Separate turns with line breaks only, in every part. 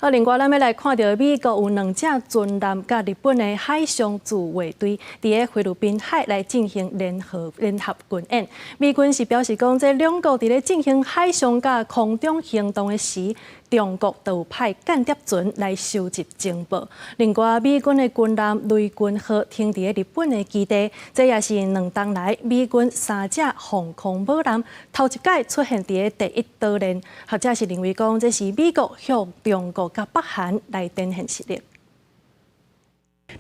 另外，咱要来看到美国有2只军舰甲日本的海上自卫队伫咧菲律宾海来进行联合军演。美军是表示讲，这两国伫咧进行海上甲空中行动的时，中国就有派间谍船来收集情报。另外，美军的军舰雷军号停伫咧日本的基地，这也是2冬来美军3只防空母舰头一届出现伫咧第一岛链。学者是认为讲，这是美国向中国甲北韩来展现实力。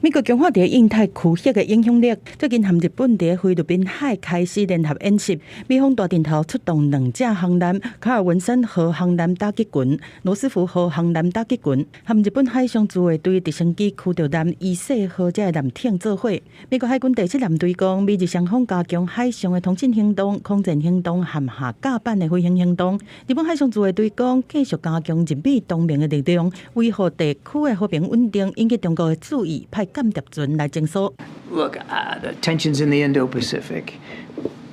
美国强化伫印太区域的影响力，最近和日本伫菲律宾海开始联合演习。美方大阵头出动2只航舰，卡尔文森号航舰打击群、罗斯福号航舰打击群，和日本海上自卫队直升机驱逐舰伊势号这舰艇做伙。美国海军第7舰队讲，美日双方加强海上的通信行动、空战行动和下甲板的飞行行动。日本海上自卫队讲，继续加强日美同盟的力量，维护地区的和平稳定，引起中国的注意。派间谍船来侦搜。
Look, the tensions in the Indo-Pacific,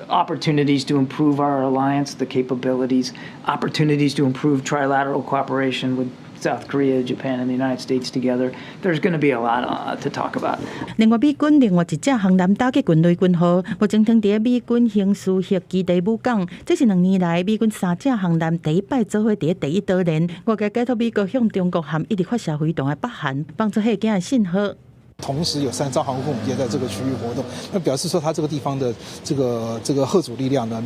opportunities to improve our alliance, the capabilities, opportunities to improve trilateral cooperation with South Korea, Japan, and the United States together. There's going to be a lot to talk about.
另外，美军另外一只航舰打击群雷军号，目前停伫美军刑事核基地母港。这是2年来美军3只航舰第一摆做伙伫第一岛链，外界解脱美国向中国和一直发射飞弹的北韩放出黑警的信号。
同时有3艘航空母舰在这个区域活动，那表示说它这个地方的这个嚇阻力量呢，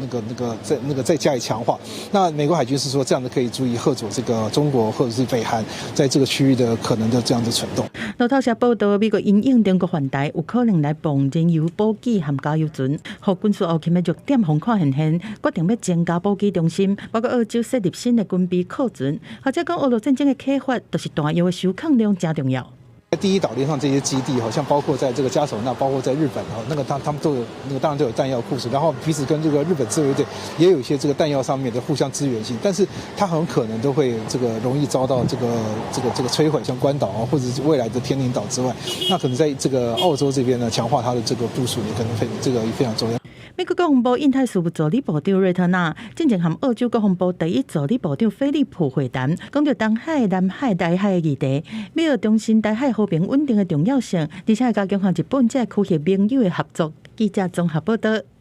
再加以强化。那美国海军是说这样的可以足以嚇阻这个中国或者是北韩在这个区域的可能的这样的蠢动。
路透社报道，美国因应中国犯台有可能来放燃油补给和加油船，和军事后勤的弱点风看现，决定要增加补给中心，包括澳洲设立新的军备库存。或者讲，俄罗战争的启发，就是弹药的收控量真重要。
在第一岛链上这些基地，好像包括在这个加索纳，包括在日本，他们都有当然都有弹药库存，然后彼此跟这个日本自卫队也有一些这个弹药上面的互相支援性，但是它很可能都会容易遭到这个摧毁，像关岛啊，或者是未来的天宁岛之外，那可能在这个澳洲这边呢，强化它的这个部署也可能非常重要。
美国国防部印太事务助理部长瑞特纳进前和澳洲国防部第1助理部长菲利普会谈，讲到东海、南海、台海的议题，美俄重申台海和平稳定的重要性，而且加强和日本这区域盟友的合作。记者综合报道。